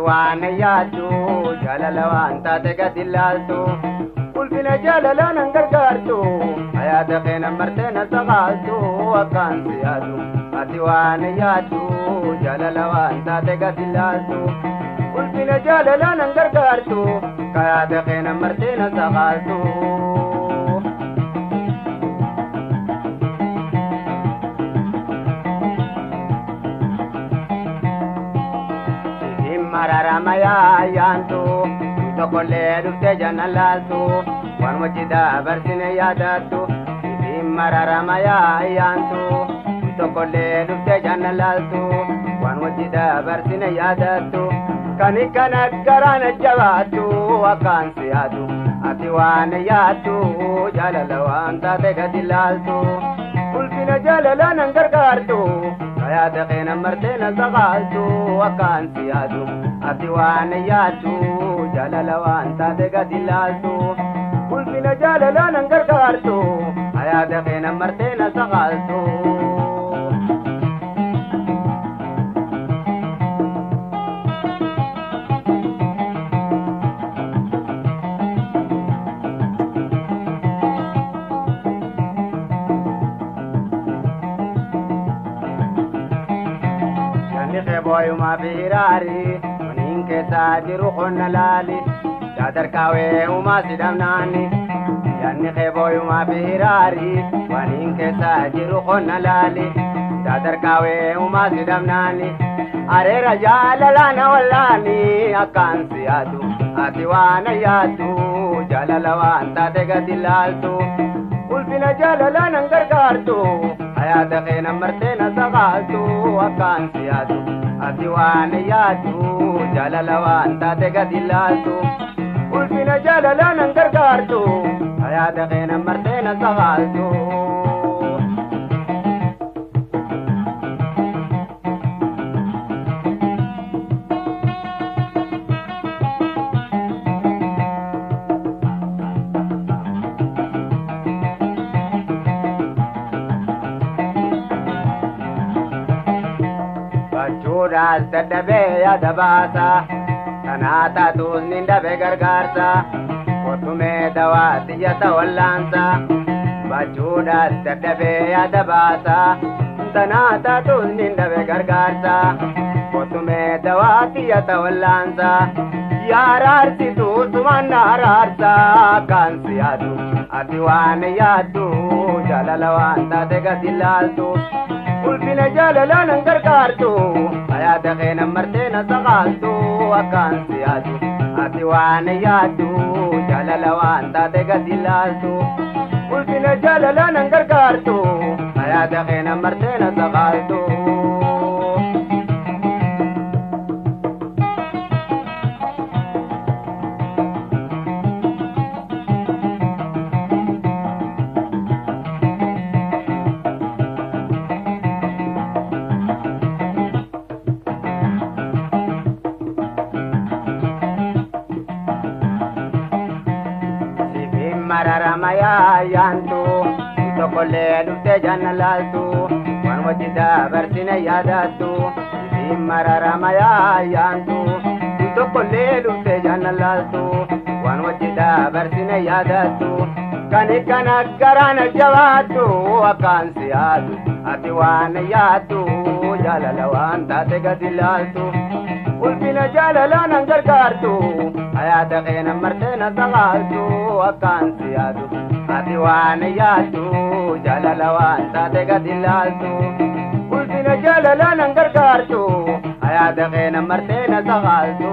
waan yaaddu jaalala waan taate gad ilaaltu ulfina jaalala nan gargaartu hayaata keena martee na saqaaltu akkaan si yaadu ati waan yaaddu jaalala waan taate gad ilaaltu ulfina jaalala nan gargaartu hayaata keena martee na saqaaltu mararamaya yantu tokole dufte janalaltu wan wajida barsine yadatu mararamaya yantu tokole dufte janalaltu wan wajida barsine yadatu kanikana garana jawatu akan siyadu ati wan yadu jalala wan tate gadilaltu ulfina jalala nan gargartu hayaata keena martee na saqaaltu akkaan si yaadu ati waan yaaddu jaalala waan taate gad ilaaltu ulfina jaalala nan gargaartu hayaata keena martee na saqaaltu boy ma birari manin ke tajiru khonalali dadar kawe uma sidamnani yanni ke boy ma birari manin ke tajiru khonalali dadar kawe uma sidamnani are rajala na wallani akan siyadu atiwana yadu jalala wanta de gadilaltu ulfina jalala nan gargartu hayata keena martee na saqaaltu akan siyadu ati waan yaadu jaalala waan taate gad ilaaltu ulfina jaalala nan gargaartu hayaata keena martee na saqaaltu Judas tadabe ya dabasa tanata tunin dabe gargarsa kotume dawati ya tawallansa Judas tadabe ya dabasa tanata tunin dabe gargarsa kotume dawati ya tawallansa yararti tu sumanararsa kansi adu atiwan yadu jalala wanta de gadilaltu ulfina jaalala nan gargaartu hayaata keena martee na saqaaltu akkaan si yaadu ati waan yaaddu jaalala waan taate gad ilaaltu ulfina jaalala nan gargaartu hayaata keena martee na saqaaltu mararamaya yantu tokole dufte janalaltu wan wajida barsine yadatu mararamaya yantu tokole dufte janalaltu wan wajida barsine yadatu kanikana garana jawatu akan siyadu ati waan yaadu jaalala waan taate gad ilaaltu ulfina jaalala nan gargaartu hayaata keena martee na saqaaltu akkaan si yaadu ati waan yaaddu jaalala waan taate gad ilaaltu ulfina jaalala nan gargaartu hayaata keena martee na saqaaltu